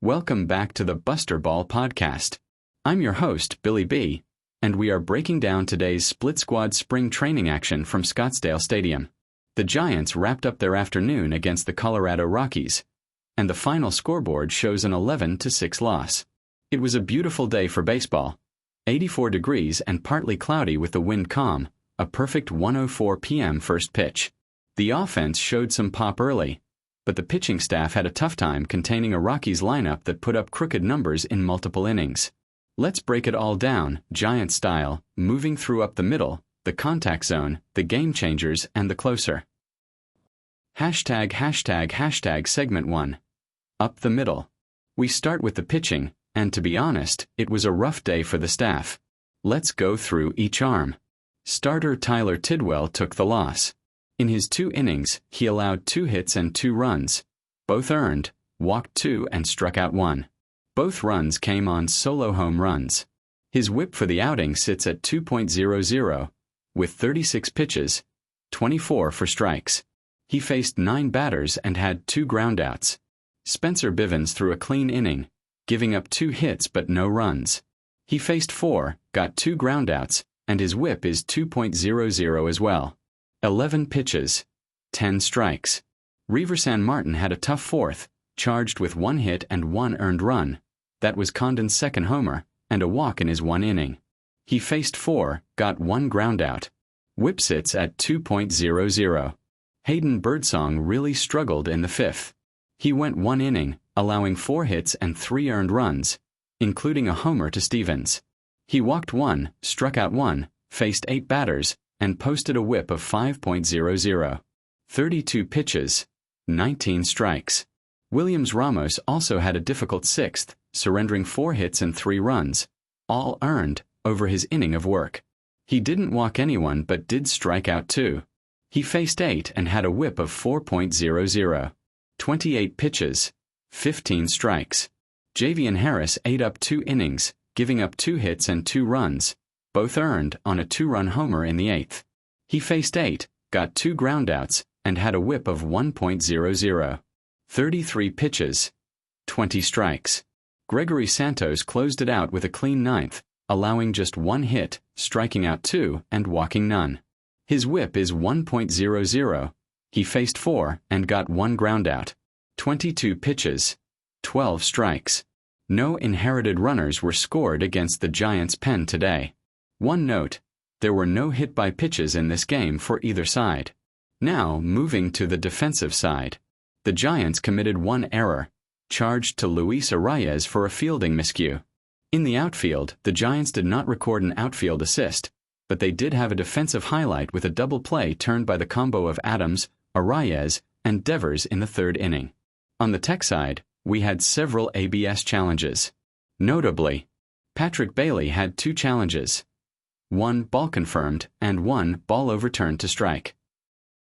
Welcome back to the Buster Ball Podcast. I'm your host, Billy B., and we are breaking down today's split squad spring training action from Scottsdale Stadium. The Giants wrapped up their afternoon against the Colorado Rockies, and the final scoreboard shows an 11-6 loss. It was a beautiful day for baseball. 84 degrees and partly cloudy with the wind calm, a perfect 1:04 p.m. first pitch. The offense showed some pop early, but the pitching staff had a tough time containing a Rockies lineup that put up crooked numbers in multiple innings. Let's break it all down, Giant style, moving through up the middle, the contact zone, the game changers, and the closer. #### segment 1. Up the middle. We start with the pitching, and to be honest, it was a rough day for the staff. Let's go through each arm. Starter Tyler Tidwell took the loss. In his 2 innings, he allowed 2 hits and 2 runs. Both earned, walked 2 and struck out 1. Both runs came on solo home runs. His whip for the outing sits at 2.00, with 36 pitches, 24 for strikes. He faced 9 batters and had 2 groundouts. Spencer Bivens threw a clean inning, giving up 2 hits but no runs. He faced 4, got 2 groundouts, and his whip is 2.00 as well. 11 pitches, 10 strikes. Reaver San Martin had a tough 4th, charged with 1 hit and 1 earned run. That was Condon's second homer, and a walk in his 1 inning. He faced 4, got 1 groundout. Whip sits at 2.00. Hayden Birdsong really struggled in the 5th. He went 1 inning, allowing 4 hits and 3 earned runs, including a homer to Stevens. He walked 1, struck out 1, faced 8 batters, and posted a whip of 5.00. 32 pitches, 19 strikes. Williams Ramos also had a difficult 6th, surrendering 4 hits and 3 runs, all earned, over his inning of work. He didn't walk anyone but did strike out 2. He faced 8 and had a whip of 4.00. 28 pitches, 15 strikes. Javian Harris ate up 2 innings, giving up 2 hits and 2 runs, both earned on a 2-run homer in the 8th. He faced 8, got 2 groundouts, and had a whip of 1.00. 33 pitches, 20 strikes. Gregory Santos closed it out with a clean 9th, allowing just 1 hit, striking out 2 and walking none. His whip is 1.00. He faced 4 and got 1 groundout. 22 pitches, 12 strikes. No inherited runners were scored against the Giants' pen today. One note, there were no hit by pitches in this game for either side. Now, moving to the defensive side. The Giants committed 1 error, charged to Luis Arraez for a fielding miscue. In the outfield, the Giants did not record an outfield assist, but they did have a defensive highlight with a double play turned by the combo of Adams, Arraez, and Devers in the 3rd inning. On the tech side, we had several ABS challenges. Notably, Patrick Bailey had 2 challenges. 1 ball confirmed and 1 ball overturned to strike.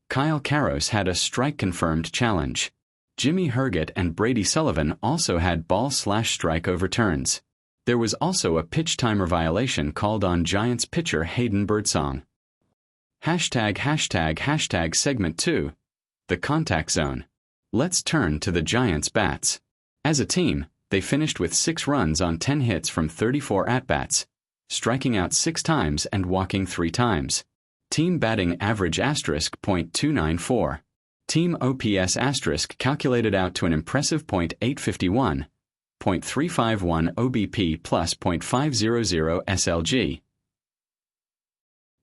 Kyle Karros had a strike-confirmed challenge. Jimmy Herget and Brady Sullivan also had ball/strike overturns. There was also a pitch timer violation called on Giants pitcher Hayden Birdsong. ### segment 2. The contact zone. Let's turn to the Giants' bats. As a team, they finished with 6 runs on 10 hits from 34 at-bats, striking out 6 times and walking 3 times. Team batting average *.294. Team OPS * calculated out to an impressive .851, .351 OBP plus .500 SLG.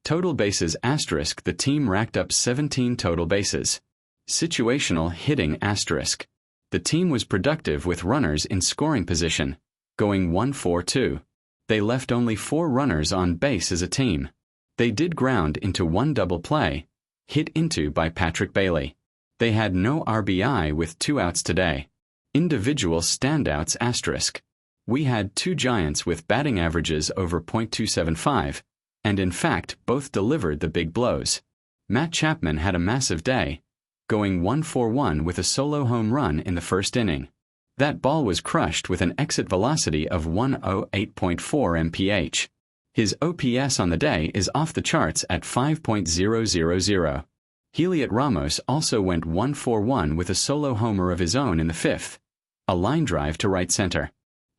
Total bases * the team racked up 17 total bases. Situational hitting *. The team was productive with runners in scoring position, going 1-4-2. They left only 4 runners on base as a team. They did ground into 1 double play, hit into by Patrick Bailey. They had no RBI with 2 outs today. Individual standouts *. We had 2 Giants with batting averages over .275, and in fact both delivered the big blows. Matt Chapman had a massive day, going 1-for-1 with a solo home run in the 1st inning. That ball was crushed with an exit velocity of 108.4 mph. His OPS on the day is off the charts at 5.000. Heliot Ramos also went 1-for-1 with a solo homer of his own in the 5th, a line drive to right center.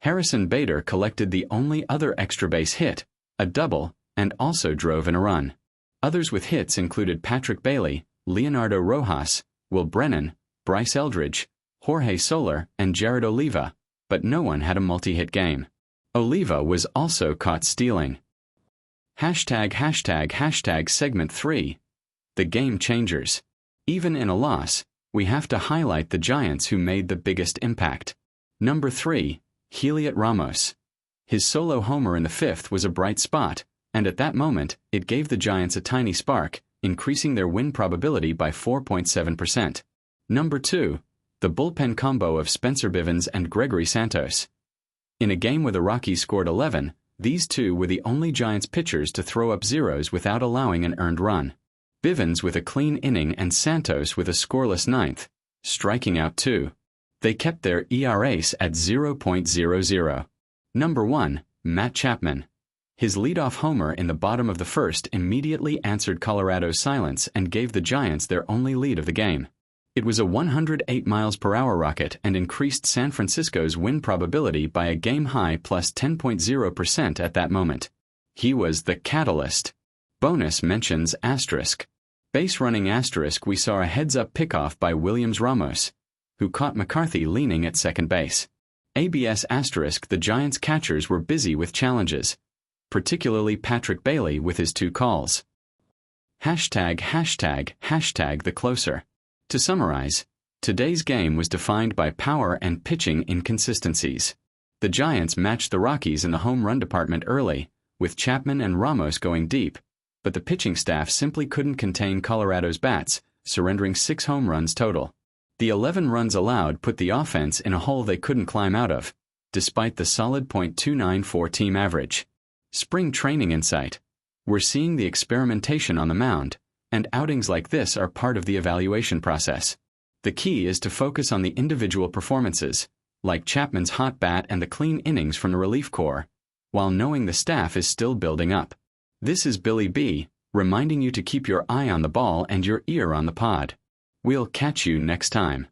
Harrison Bader collected the only other extra base hit, a double, and also drove in a run. Others with hits included Patrick Bailey, Leonardo Rojas, Will Brennan, Bryce Eldridge, Jorge Soler, and Jared Oliva, but no one had a multi-hit game. Oliva was also caught stealing. ### segment 3. The game changers. Even in a loss, we have to highlight the Giants who made the biggest impact. Number 3, Heliot Ramos. His solo homer in the 5th was a bright spot, and at that moment, it gave the Giants a tiny spark, increasing their win probability by 4.7%. Number 2, the bullpen combo of Spencer Bivens and Gregory Santos. In a game where the Rockies scored 11, these two were the only Giants pitchers to throw up zeros without allowing an earned run. Bivens with a clean inning and Santos with a scoreless 9th, striking out 2. They kept their ERAs at 0.00. Number 1, Matt Chapman. His leadoff homer in the bottom of the 1st immediately answered Colorado's silence and gave the Giants their only lead of the game. It was a 108 miles per hour rocket and increased San Francisco's win probability by a game-high plus 10.0% at that moment. He was the catalyst. Bonus mentions asterisk. Base running asterisk, we saw a heads-up pickoff by Williams Ramos, who caught McCarthy leaning at second base. ABS asterisk, the Giants catchers were busy with challenges, particularly Patrick Bailey with his 2 calls. ### the closer. To summarize, today's game was defined by power and pitching inconsistencies. The Giants matched the Rockies in the home run department early, with Chapman and Ramos going deep, but the pitching staff simply couldn't contain Colorado's bats, surrendering 6 home runs total. The 11 runs allowed put the offense in a hole they couldn't climb out of, despite the solid .294 team average. Spring training insight. We're seeing the experimentation on the mound, and outings like this are part of the evaluation process. The key is to focus on the individual performances, like Chapman's hot bat and the clean innings from the relief corps, while knowing the staff is still building up. This is Billy B, reminding you to keep your eye on the ball and your ear on the pod. We'll catch you next time.